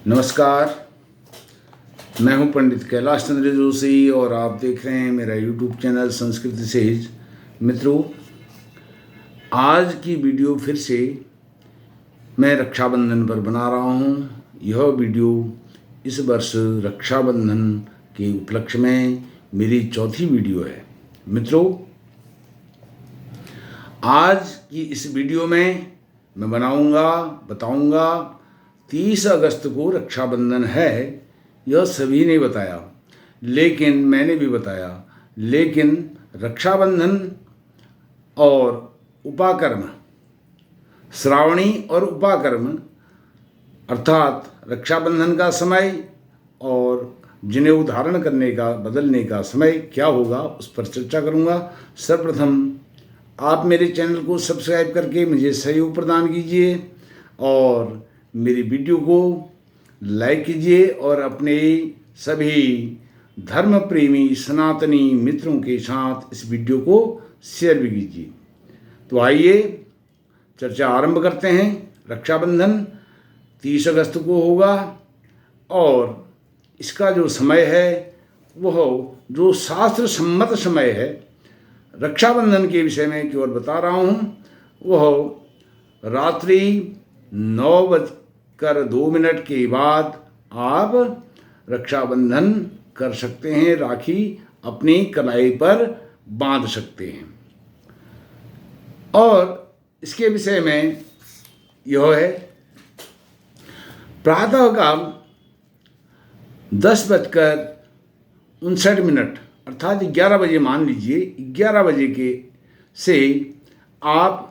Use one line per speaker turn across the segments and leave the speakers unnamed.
नमस्कार। मैं हूं पंडित कैलाश चंद्र जोशी और आप देख रहे हैं मेरा यूट्यूब चैनल संस्कृति सेज। मित्रों, आज की वीडियो फिर से मैं रक्षाबंधन पर बना रहा हूं। यह वीडियो इस वर्ष रक्षाबंधन के उपलक्ष्य में मेरी चौथी वीडियो है। मित्रों, आज की इस वीडियो में मैं बताऊंगा 30 अगस्त को रक्षाबंधन है। यह सभी ने बताया, लेकिन मैंने भी बताया। लेकिन रक्षाबंधन और उपाकर्म, श्रावणी और उपाकर्म अर्थात रक्षाबंधन का समय और जनेऊ धारण करने का बदलने का समय क्या होगा, उस पर चर्चा करूंगा। सर्वप्रथम आप मेरे चैनल को सब्सक्राइब करके मुझे सहयोग प्रदान कीजिए और मेरी वीडियो को लाइक कीजिए और अपने सभी धर्म प्रेमी सनातनी मित्रों के साथ इस वीडियो को शेयर भी कीजिए। तो आइए चर्चा आरंभ करते हैं। रक्षाबंधन 30 अगस्त को होगा और इसका जो समय है वह जो शास्त्र सम्मत समय है, रक्षाबंधन के विषय में केवल बता रहा हूँ, वह रात्रि 9:02 के बाद आप रक्षाबंधन कर सकते हैं, राखी अपनी कलाई पर बांध सकते हैं। और इसके विषय में यह है, प्रातःकाल 10:59 अर्थात 11 बजे, मान लीजिए 11 बजे के से आप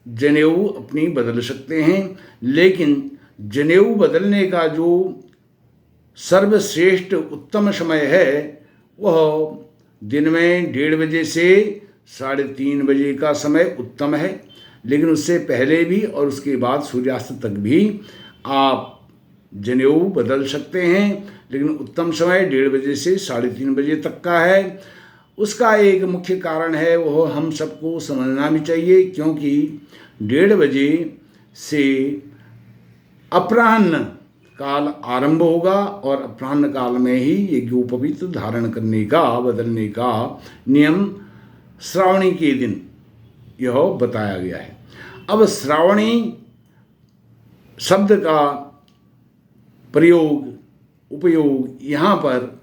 जनेऊ अपनी बदल सकते हैं। लेकिन जनेऊ बदलने का जो सर्वश्रेष्ठ उत्तम समय है वह दिन में 1:30 बजे से 3:30 बजे का समय उत्तम है। लेकिन उससे पहले भी और उसके बाद सूर्यास्त तक भी आप जनेऊ बदल सकते हैं, लेकिन उत्तम समय 1:30 बजे से 3:30 बजे तक का है। उसका एक मुख्य कारण है, वह हम सबको समझना भी चाहिए, क्योंकि 1:30 बजे से अपराह्न काल आरंभ होगा और अपराह्न काल में ही यज्ञोपवीत धारण करने का बदलने का नियम श्रावणी के दिन यह बताया गया है। अब श्रावणी शब्द का उपयोग यहाँ पर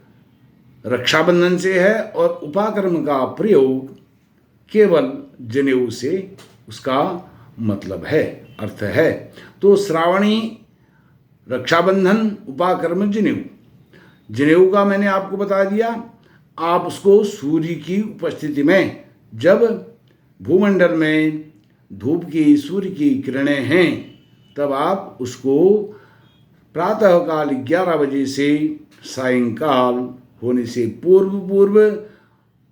रक्षाबंधन से है और उपाकर्म का प्रयोग केवल जनेऊ से उसका मतलब है, अर्थ है। तो श्रावणी, रक्षाबंधन, उपाकर्म, जनेऊ का मैंने आपको बता दिया। आप उसको सूर्य की उपस्थिति में, जब भूमंडल में धूप की, सूर्य की किरणें हैं, तब आप उसको प्रातःकाल 11 बजे से सायंकाल होने से पूर्व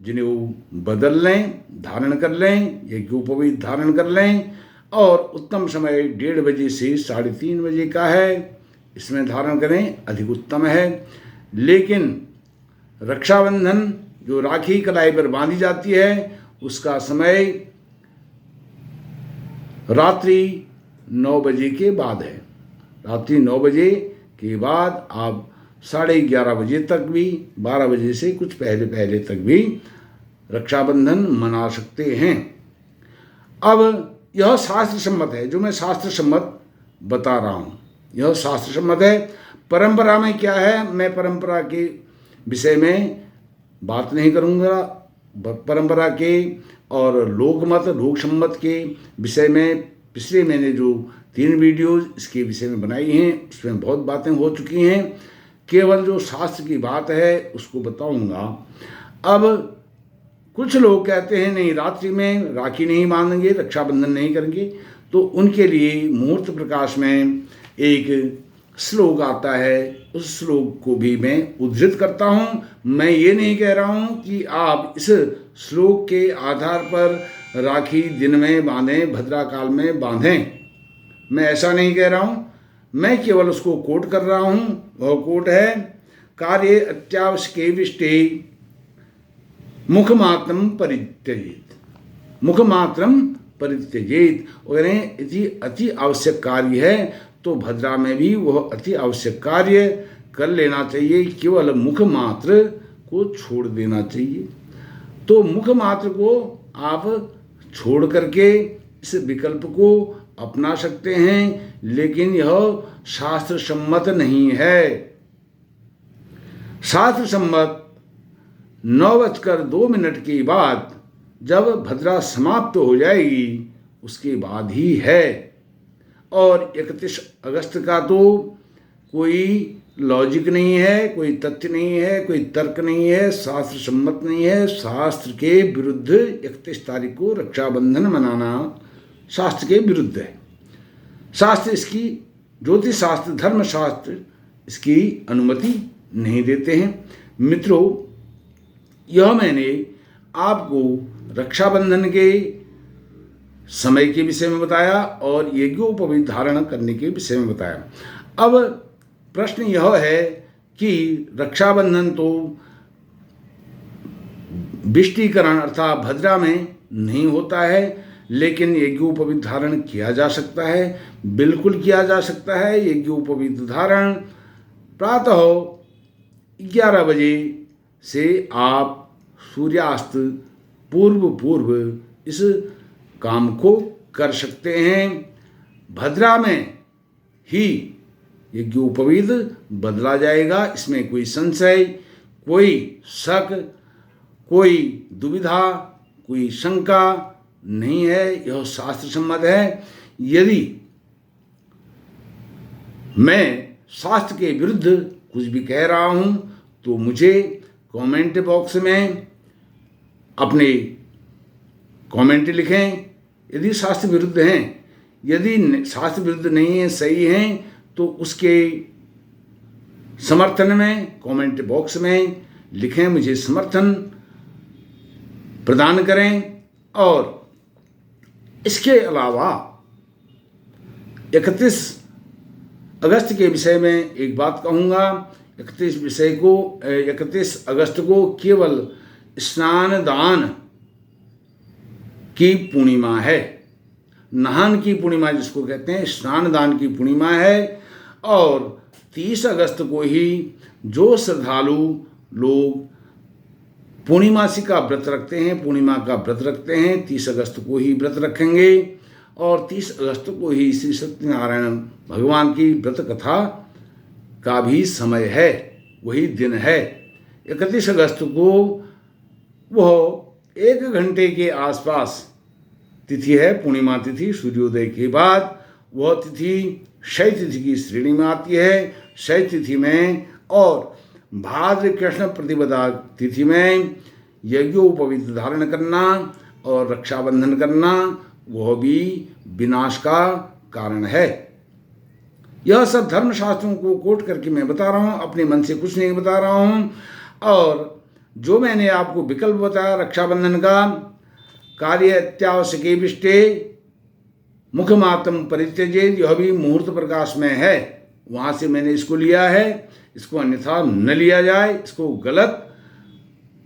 जनेऊ बदल लें, धारण कर लें, यज्ञोपवीत धारण कर लें। और उत्तम समय 1:30 बजे से 3:30 बजे का है, इसमें धारण करें, अधिक उत्तम है। लेकिन रक्षाबंधन जो राखी कलाई पर बांधी जाती है, उसका समय रात्रि 9 बजे के बाद है। रात्रि 9 बजे के बाद आप 11:30 बजे तक भी, 12 बजे से कुछ पहले तक भी रक्षाबंधन मना सकते हैं। अब यह शास्त्र सम्मत है, जो मैं शास्त्र सम्मत बता रहा हूँ, यह शास्त्र सम्मत है। परंपरा में क्या है, मैं परंपरा के विषय में बात नहीं करूँगा। परंपरा के और लोकमत, लोक सम्मत के विषय में पिछले मैंने जो 3 वीडियोज़ इसके विषय में बनाई हैं, उसमें बहुत बातें हो चुकी हैं। केवल जो शास्त्र की बात है उसको बताऊंगा। अब कुछ लोग कहते हैं नहीं, रात्रि में राखी नहीं बांधेंगे, रक्षाबंधन नहीं करेंगे। तो उनके लिए मुहूर्त प्रकाश में एक श्लोक आता है, उस श्लोक को भी मैं उद्धृत करता हूँ। मैं ये नहीं कह रहा हूँ कि आप इस श्लोक के आधार पर राखी दिन में बांधें, भद्रा काल में बांधें, मैं ऐसा नहीं कह रहा हूँ। मैं केवल उसको कोट कर रहा हूँ। वह कोट है, कार्य अत्यावश्यके विष्टे मुखमात्रम परित्यजेत, मुखमात्रम परित्यजेत। अगर यदि अति आवश्यक कार्य है तो भद्रा में भी वह अति आवश्यक कार्य कर लेना चाहिए, केवल मुख मात्र को छोड़ देना चाहिए। तो मुख मात्र को आप छोड़ करके इस विकल्प को अपना सकते हैं, लेकिन यह शास्त्र सम्मत नहीं है। शास्त्र सम्मत 9:02 के बाद जब भद्रा समाप्त हो जाएगी उसके बाद ही है। और 31 अगस्त का तो कोई लॉजिक नहीं है, कोई तथ्य नहीं है, कोई तर्क नहीं है, शास्त्र सम्मत नहीं है। शास्त्र के विरुद्ध 31 तारीख को रक्षाबंधन मनाना शास्त्र के विरुद्ध है। शास्त्र इसकी, ज्योतिष शास्त्र, धर्म शास्त्र इसकी अनुमति नहीं देते हैं। मित्रों, यह मैंने आपको रक्षाबंधन के समय के विषय में बताया और यज्ञोपवीत धारण करने के विषय में बताया। अब प्रश्न यह है कि रक्षाबंधन तो विष्टिकरण अर्थात भद्रा में नहीं होता है, लेकिन यज्ञोपवीत धारण किया जा सकता है। बिल्कुल किया जा सकता है। यज्ञोपवीत धारण प्रातः 11 बजे से आप सूर्यास्त पूर्व इस काम को कर सकते हैं। भद्रा में ही यज्ञोपवीत बदला जाएगा, इसमें कोई संशय, कोई शक, कोई दुविधा, कोई शंका नहीं है। यह शास्त्र सम्मत है। यदि मैं शास्त्र के विरुद्ध कुछ भी कह रहा हूं तो मुझे कमेंट बॉक्स में अपने कमेंट लिखें। यदि शास्त्र विरुद्ध हैं, यदि शास्त्र विरुद्ध नहीं है, सही हैं, तो उसके समर्थन में कमेंट बॉक्स में लिखें, मुझे समर्थन प्रदान करें। और इसके अलावा 31 अगस्त के विषय में एक बात कहूँगा। 31 अगस्त को केवल स्नान दान की पूर्णिमा है। नहान की पूर्णिमा जिसको कहते हैं, स्नान दान की पूर्णिमा है। और 30 अगस्त को ही जो श्रद्धालु लोग पूर्णिमासी का व्रत रखते हैं, पूर्णिमा का व्रत रखते हैं, 30 अगस्त को ही व्रत रखेंगे। और 30 अगस्त को ही श्री सत्यनारायण भगवान की व्रत कथा का भी समय है, वही दिन है। 31 अगस्त को वह 1 घंटे के आसपास तिथि है, पूर्णिमा तिथि। सूर्योदय के बाद वह तिथि शय तिथि की श्रेणी में आती है। शय तिथि में और भाद्र कृष्ण प्रतिपदा तिथि में यज्ञोपवीत धारण करना और रक्षाबंधन करना वह भी विनाश का कारण है। यह सब धर्मशास्त्रों को कोट करके मैं बता रहा हूँ, अपने मन से कुछ नहीं बता रहा हूँ। और जो मैंने आपको विकल्प बताया रक्षाबंधन का, कार्य अत्यावश्यके विष्टे मुखमातम परित्यजेत, यह भी मुहूर्त प्रकाश में है, वहाँ से मैंने इसको लिया है। इसको अन्यथा न लिया जाए, इसको गलत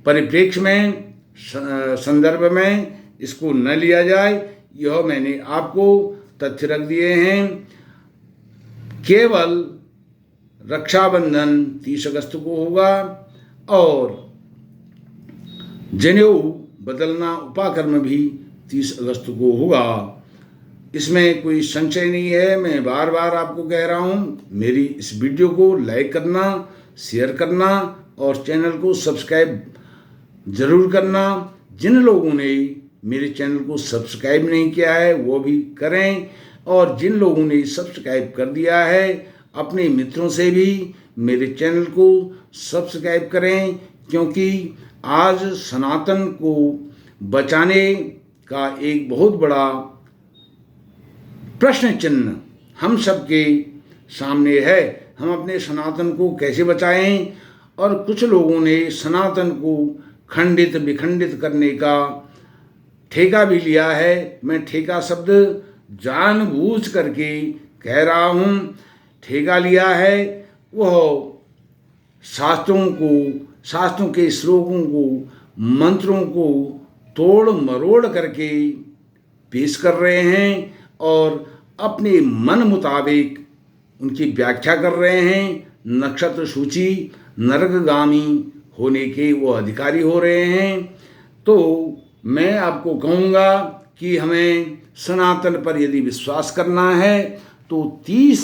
परिप्रेक्ष्य में, संदर्भ में इसको न लिया जाए। यह मैंने आपको तथ्य रख दिए हैं। केवल रक्षाबंधन 30 अगस्त को होगा और जनेऊ बदलना उपाकर्म भी 30 अगस्त को होगा। इसमें कोई संशय नहीं है। मैं बार बार आपको कह रहा हूँ, मेरी इस वीडियो को लाइक करना, शेयर करना और चैनल को सब्सक्राइब जरूर करना। जिन लोगों ने मेरे चैनल को सब्सक्राइब नहीं किया है वो भी करें, और जिन लोगों ने सब्सक्राइब कर दिया है अपने मित्रों से भी मेरे चैनल को सब्सक्राइब करें, क्योंकि आज सनातन को बचाने का एक बहुत बड़ा प्रश्न चिन्ह हम सबके सामने है। हम अपने सनातन को कैसे बचाएं? और कुछ लोगों ने सनातन को खंडित विखंडित करने का ठेका भी लिया है। मैं ठेका शब्द जानबूझ करके कह रहा हूँ। ठेका लिया है वह शास्त्रों के श्लोकों को, मंत्रों को तोड़ मरोड़ करके पेश कर रहे हैं और अपने मन मुताबिक उनकी व्याख्या कर रहे हैं, नक्षत्र सूची नरकगामी होने के वो अधिकारी हो रहे हैं। तो मैं आपको कहूँगा कि हमें सनातन पर यदि विश्वास करना है तो 30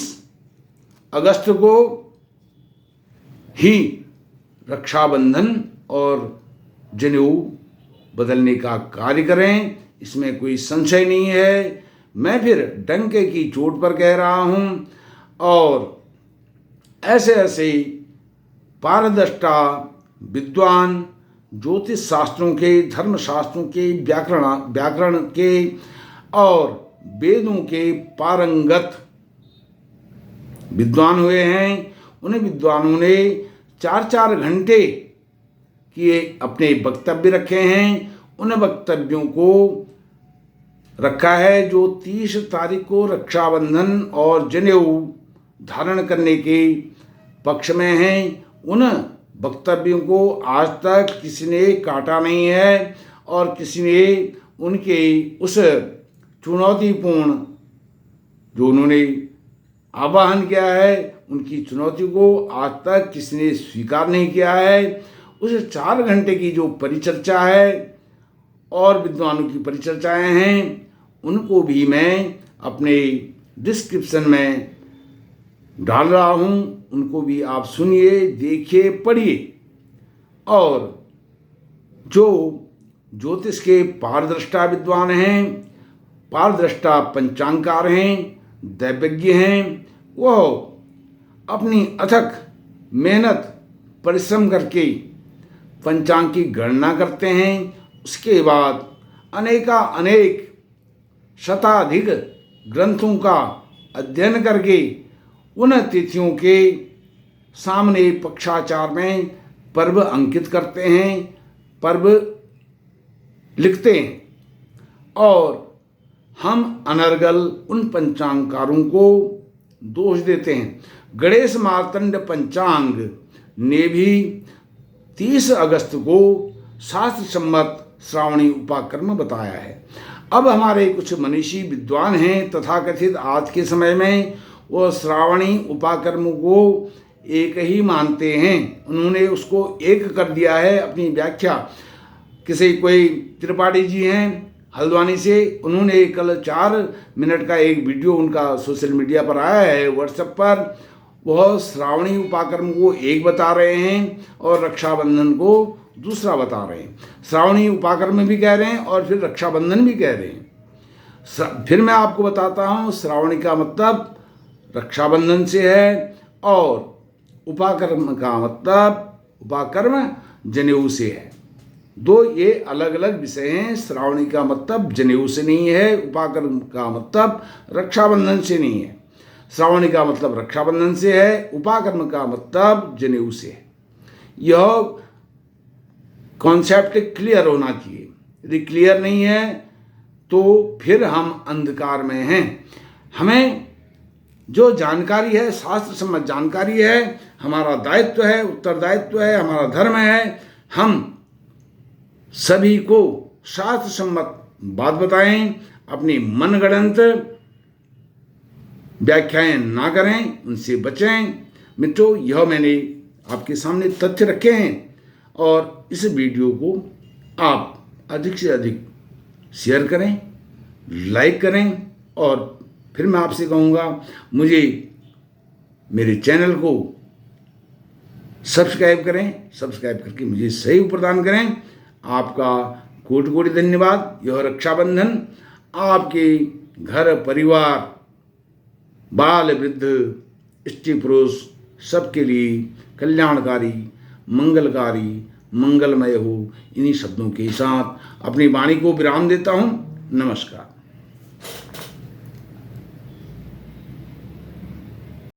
अगस्त को ही रक्षाबंधन और जनेऊ बदलने का कार्य करें, इसमें कोई संशय नहीं है। मैं फिर डंके की चोट पर कह रहा हूँ। और ऐसे ऐसे पारदृष्टा विद्वान, ज्योतिष शास्त्रों के, धर्म शास्त्रों के, व्याकरण के और वेदों के पारंगत विद्वान हुए हैं। उन विद्वानों ने 4-4 घंटे किए अपने वक्तव्य रखे हैं। उन वक्तव्यों को रखा है जो 30 तारीख को रक्षाबंधन और जनेऊ धारण करने के पक्ष में हैं। उन वक्तव्यों को आज तक किसी ने काटा नहीं है और किसी ने उनके उस चुनौतीपूर्ण जो उन्होंने आवाहन किया है, उनकी चुनौती को आज तक किसी ने स्वीकार नहीं किया है। उस 4 घंटे की जो परिचर्चा है और विद्वानों की परिचर्चाएं हैं, उनको भी मैं अपने डिस्क्रिप्शन में डाल रहा हूँ। उनको भी आप सुनिए, देखिए, पढ़िए। और जो ज्योतिष के पारदृष्टा विद्वान हैं, पारदृष्टा पंचांगकार हैं, दैवज्ञ हैं, वह अपनी अथक मेहनत परिश्रम करके पंचांग की गणना करते हैं। उसके बाद अनेक शताधिक ग्रंथों का अध्ययन करके उन तिथियों के सामने पक्षाचार में पर्व अंकित करते हैं, पर्व लिखते हैं। और हम अनर्गल उन पंचांगकारों को दोष देते हैं। गणेश मार्तंड पंचांग ने भी 30 अगस्त को शास्त्र सम्मत श्रावणी उपाकर्म बताया है। अब हमारे कुछ मनीषी विद्वान हैं तथाकथित आज के समय में, वो श्रावणी उपाकर्म को एक ही मानते हैं। उन्होंने उसको एक कर दिया है अपनी व्याख्या। कोई त्रिपाठी जी हैं हल्द्वानी से, उन्होंने कल 4 मिनट का एक वीडियो उनका सोशल मीडिया पर आया है, व्हाट्सएप पर। वह श्रावणी उपाकर्म को एक बता रहे हैं और रक्षाबंधन को दूसरा बता रहे हैं। श्रावणी उपाकर्म भी कह रहे हैं और फिर रक्षाबंधन भी कह रहे हैं। फिर मैं आपको बताता हूँ, श्रावणी का मतलब रक्षाबंधन से है और उपाकर्म का मतलब उपाकर्म जनेऊ से है। 2 ये अलग अलग विषय हैं। श्रावणी का मतलब जनेऊ से नहीं है, उपाकर्म का मतलब रक्षाबंधन से नहीं है। श्रावणी का मतलब रक्षाबंधन से है, उपाकर्म का मतलब जनेऊ से है। यह कॉन्सेप्ट क्लियर होना चाहिए। यदि क्लियर नहीं है तो फिर हम अंधकार में हैं। हमें जो जानकारी है, शास्त्र सम्मत जानकारी है, हमारा दायित्व है, उत्तरदायित्व है, हमारा धर्म है। हम सभी को शास्त्र सम्मत बात बताएं, अपनी मनगढ़ंत व्याख्याएं ना करें, उनसे बचें। मित्रों, यह मैंने आपके सामने तथ्य रखे हैं और इस वीडियो को आप अधिक से अधिक शेयर करें, लाइक करें। और फिर मैं आपसे कहूँगा, मुझे मेरे चैनल को सब्सक्राइब करें, सब्सक्राइब करके मुझे सहयोग प्रदान करें। आपका कोटि कोटि धन्यवाद। यह रक्षाबंधन आपके घर परिवार, बाल वृद्ध, स्त्री पुरुष सबके लिए कल्याणकारी, मंगलकारी, मंगलमय हो। इन्हीं शब्दों के साथ अपनी वाणी को विराम देता हूँ। नमस्कार।